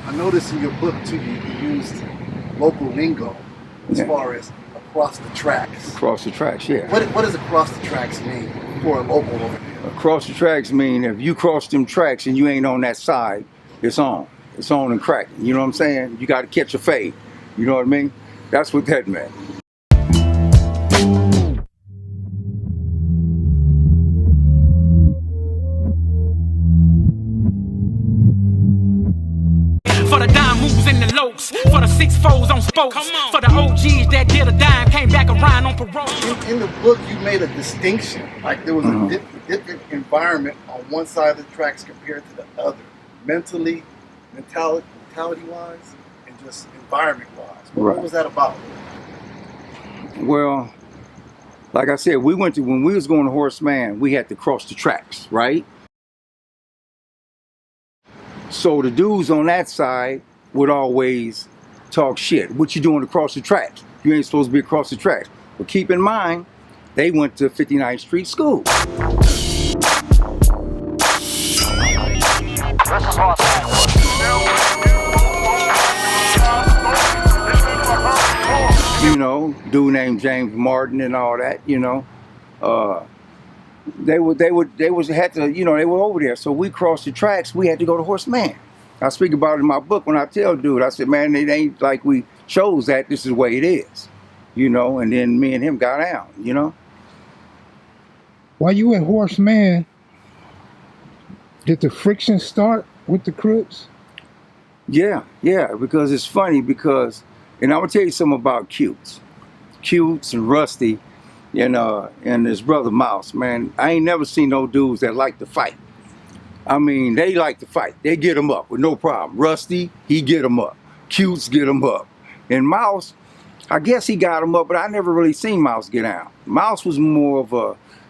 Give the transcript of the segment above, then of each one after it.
I noticed in your book too, you used local lingo as far as across the tracks. Across the tracks, yeah. What does across the tracks mean for a local over there? Across the tracks mean if you cross them tracks and you ain't on that side, it's on. It's on and cracking. You know what I'm saying? You got to catch a fade. You know what I mean? That's what that meant. For the dime moves and the lokes, for the 6-4s on spokes, for the OGs that did a dime, came back around on parole. In the book, you made a distinction. Like there was a different environment on one side of the tracks compared to the other, mentality-wise, and just environment-wise. What was that about? Well, like I said, when we was going to Horace Mann, we had to cross the tracks, right? So the dudes on that side would always talk shit. What you doing across the tracks? You ain't supposed to be across the tracks. But keep in mind, they went to 59th Street School. You know, dude named James Martin and all that, you know. They were over there. So we crossed the tracks, we had to go to Horace Mann. I speak about it in my book when I tell dude, I said, man, it ain't like we chose that, this is the way it is. You know, and then me and him got down, you know. While you at Horace Mann, did the friction start with the Crips? Yeah, because it's funny because, and I'm gonna tell you something about Cutes and Rusty and his brother Mouse, man. I ain't never seen no dudes that like to fight. I mean, they like to fight. They get them up with no problem. Rusty, he get them up. Cutes get them up. And Mouse, I guess he got him up, but I never really seen Mouse get out. Mouse was more of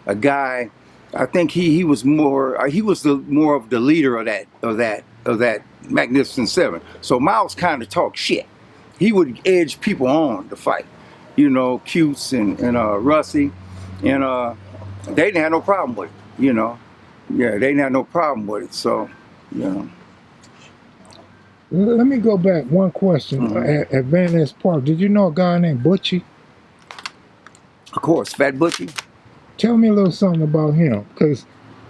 a guy. I think he was more of the leader of that Magnificent Seven. So Mouse kind of talked shit. He would edge people on to fight. You know, Cutes and Rusty, and they didn't have no problem with it, you know. Yeah, they didn't have no problem with it, so, you know. Let me go back one question. At Van Ness Park, did you know a guy named Butchie? Of course, Fat Butchie. Tell me a little something about him, because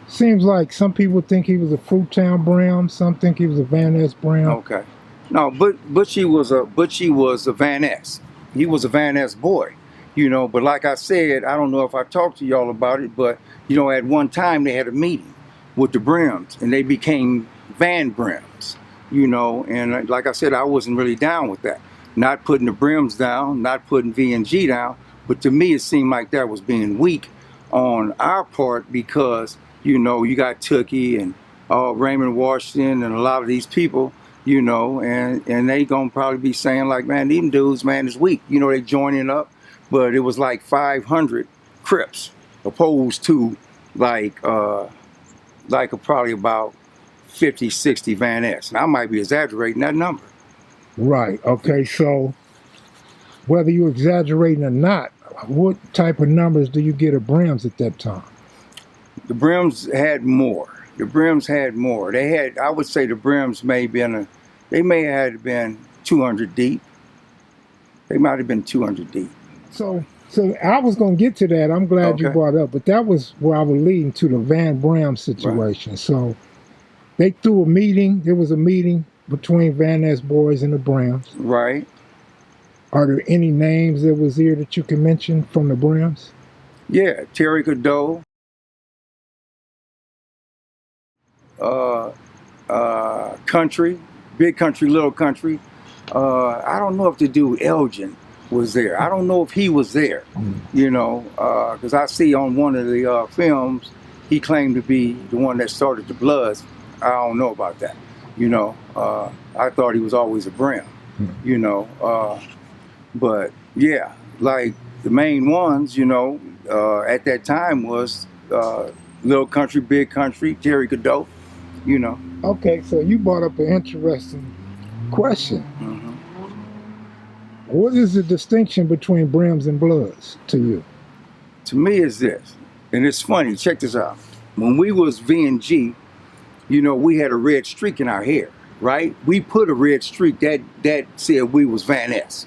seems like some people think he was a Fruittown Brim, some think he was a Van Ness Brim. Okay. No, Butchie was a Van Ness. He was a Van Ness boy, you know, but like I said, I don't know if I talked to y'all about it, but, you know, at one time they had a meeting with the Brims, and they became Van Brims, you know, and like I said, I wasn't really down with that. Not putting the Brims down, not putting V&G down, but to me it seemed like that was being weak on our part because, you know, you got Tootie and Raymond Washington and a lot of these people, you know, and they gonna probably be saying like, man, these dudes, man, is weak. You know, they joining up, but it was like 500 Crips opposed to like probably about 50, 60 Van Ness. And I might be exaggerating that number. Right. Okay. So whether you're exaggerating or not, what type of numbers do you get of Brims at that time? The Brims had more. They had, I would say the Brims may have been 200 deep. They might have been 200 deep. So I was going to get to that. I'm glad you brought it up, but that was where I was leading to the Van Brim situation. Right. So they threw a meeting. There was a meeting between Van Ness boys and the Brims. Right. Are there any names that was here that you can mention from the Brims? Yeah, Terry Cadeau. Country, Big Country, Little Country. I don't know if the dude Elgin was there. I don't know if he was there, you know, because I see on one of the films, he claimed to be the one that started the Bloods. I don't know about that, you know. I thought he was always a Brim, you know. But yeah, like the main ones, you know, at that time was Little Country, Big Country, Terry Cadeau, you know. Okay, so you brought up an interesting question. What is the distinction between Brims and Bloods to you? To me is this, and it's funny, check this out. When we was V&G, you know, we had a red streak in our hair. right? We put a red streak that said we was Van Ness.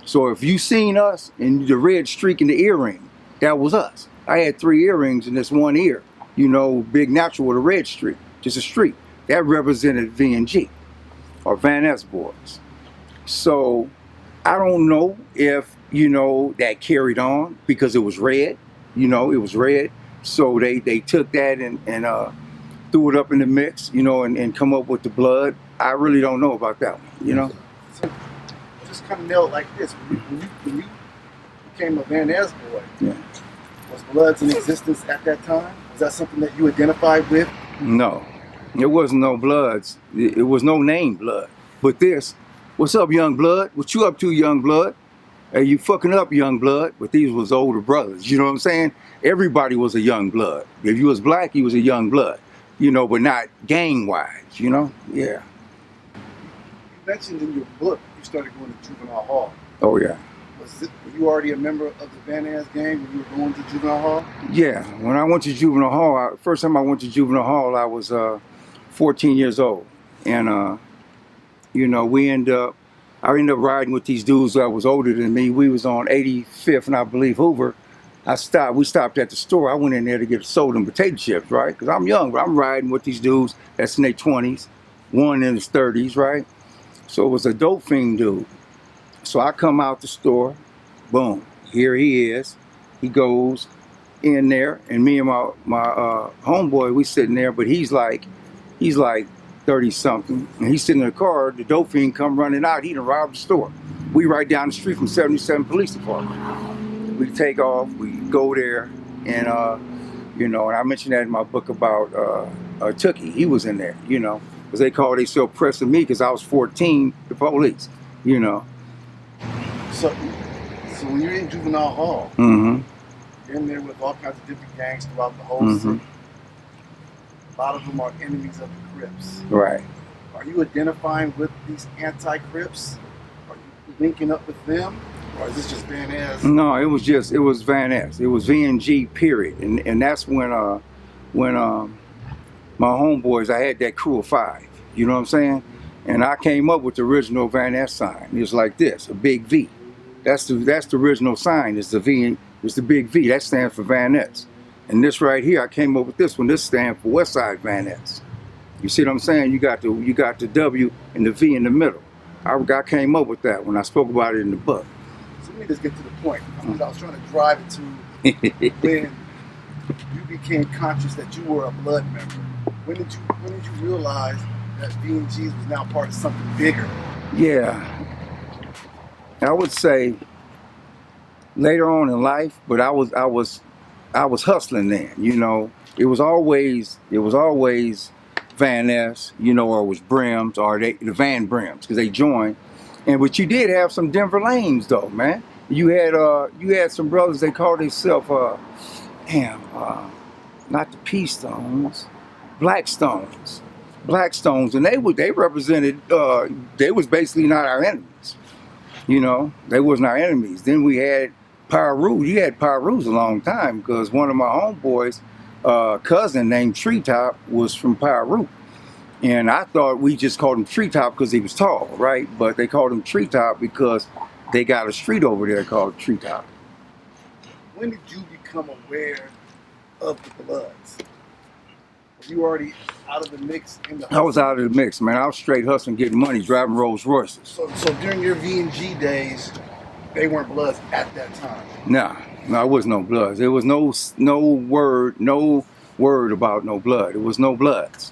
So if you seen us and the red streak in the earring, that was us. I had 3 earrings in this one ear, you know, big natural with a red streak, just a streak. That represented V&G, or Van Ness boys. So I don't know if, you know, that carried on because it was red, you know, it was red. So they took that and threw it up in the mix, you know, and come up with the blood. I really don't know about that one, you know. So just kind of nail it like this. When you became a Van Ness boy, Yeah. was Bloods in existence at that time? Was that something that you identified with? No, it wasn't no Bloods. It was no name Blood. But this, what's up, young Blood? What you up to, young Blood? Hey, you fucking up, young Blood. But these was older brothers, you know what I'm saying? Everybody was a young Blood. If you was black, you was a young Blood, you know, but not gang-wise, you know? Yeah. You mentioned in your book you started going to juvenile hall. Oh, yeah. Were you already a member of the Van Ness gang when you were going to juvenile hall? Yeah, when I went to juvenile hall, first time I went to juvenile hall, I was 14 years old. And, you know, I ended up riding with these dudes that was older than me. We was on 85th and I believe Hoover. We stopped at the store. I went in there to get soda and potato chips, right? Because I'm young, but I'm riding with these dudes that's in their 20s, one in his 30s, right? So it was a dope fiend dude. So I come out the store, boom, here he is. He goes in there, and me and my homeboy, we sitting there, but he's like 30 something, and he's sitting in the car. The dope fiend come running out. He done robbed the store. We right down the street from 77 Police Department. We take off. We go there, and you know, and I mentioned that in my book about Tootie. He was in there, you know, because they called themselves pressing me because I was 14. The police, you know. So when you're in juvenile hall, Mm-hmm. you're in there with all kinds of different gangs throughout the whole Mm-hmm. city. A lot of them are enemies of the Crips. Right. Are you identifying with these anti-Crips? Are you linking up with them? Or is this just Van Ness? No, it was Van Ness. It was V&G, period. And that's when my homeboys, I had that crew of 5. You know what I'm saying? And I came up with the original Van Ness sign. It was like this, a big V. That's the original sign. It's the V. It's the big V. That stands for Van Ness. And this right here, I came up with this one. This stands for West Side Van Ness. You see what I'm saying? You got the W and the V in the middle. I came up with that when I spoke about it in the book. So let me just get to the point. I was trying to drive it to when you became conscious that you were a Blood member. When did you realize that V&G's was now part of something bigger? Yeah. I would say later on in life, but I was hustling then, you know. It was always Van Ness, you know, or it was Brims, or the Van Brims, because they joined. But you did have some Denver lanes though, man. You had some brothers, they called themselves not the P-Stones, Blackstones, and they represented they was basically not our enemies. You know, they wasn't our enemies. Then we had Pyru. You had Pyrus a long time because one of my homeboys' cousin named Treetop was from Pyru. And I thought we just called him Treetop because he was tall, right? But they called him Treetop because they got a street over there called Treetop. When did you become aware of the Bloods? Were you already out of the mix? I was out of the mix, man. I was straight hustling, getting money, driving Rolls Royces. So during your V&G days, they weren't Bloods at that time? No, it was no Bloods. There was no word about no blood. It was no Bloods.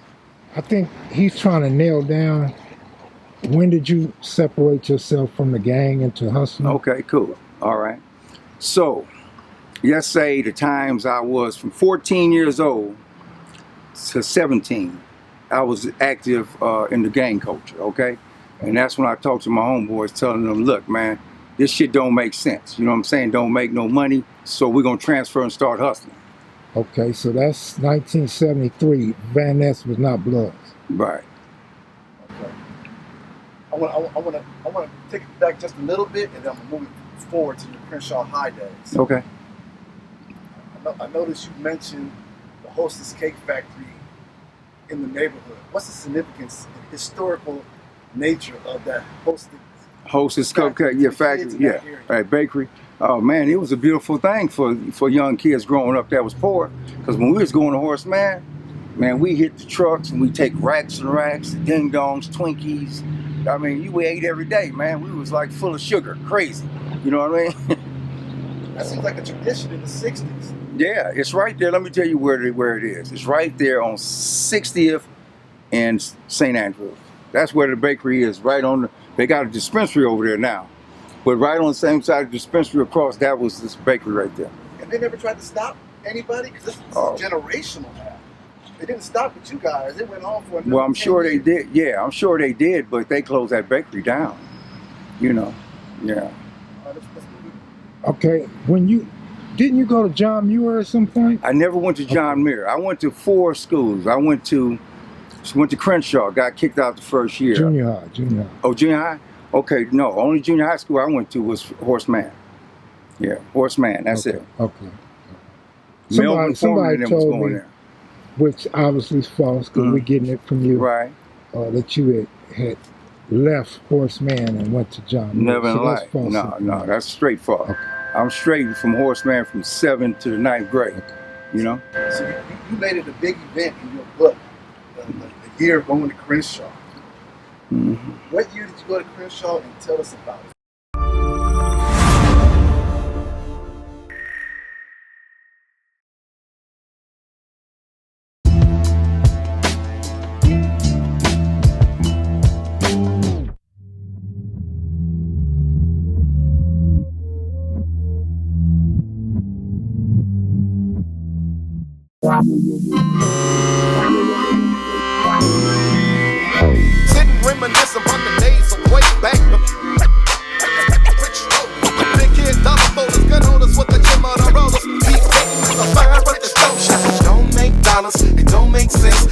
I think he's trying to nail down, when did you separate yourself from the gang into hustling? Okay, cool. All right. So, let's say the times I was from 14 years old to 17, I was active in the gang culture, okay? And that's when I talked to my homeboys, telling them, look, man, this shit don't make sense. You know what I'm saying? Don't make no money, so we're going to transfer and start hustling. Okay, so that's 1973. Van Ness was not Bloods. Right. Okay. I want to take it back just a little bit, and then I'm moving forward to your Crenshaw High days. Okay. I noticed you mentioned the Hostess Cake Factory in the neighborhood? What's the significance and historical nature of that Hostess Cupcake, yeah, factory, yeah, right, bakery. Oh man, it was a beautiful thing for young kids growing up that was poor. Because when we was going to Horace Mann, man, we hit the trucks and we take racks and racks, ding dongs, Twinkies. I mean, we ate every day, man. We was like full of sugar, crazy. You know what I mean? That seems like a tradition in the 60s. Yeah, it's right there. Let me tell you where it is. It's right there on 60th and St. Andrews. That's where the bakery is, right on the, they got a dispensary over there now. But right on the same side of the dispensary across, that was this bakery right there. And they never tried to stop anybody? Because this is generational now. They didn't stop with you guys. It went on for another Well, I'm sure they did. Yeah, I'm sure they did, but they closed that bakery down. You know, yeah. Okay, didn't you go to John Muir at some point? I never went to John Muir. I went to 4 schools. I went to Crenshaw, got kicked out the first year. Junior high. Oh, junior high? Okay, no, only junior high school I went to was Horace Mann. Yeah, Horace Mann, that's it. Okay. Somebody told me, there. Which obviously is false, because we're getting it from you. Right. That you had left Horace Mann and went to John Muir. Never in life. No, that's straight false. Okay. I'm straight from Horace Mann from 7th to the 9th grade. Okay. You know? So you made it a big event in your book, the year of going to Crenshaw. Mm-hmm. What year did you go to Crenshaw, and tell us about it? Sitting reminiscing about the days of way back. Big kid, double folders, gun holders with the gym on the rollers. Keep taking the fire, but the dope shots don't make dollars, it don't make sense.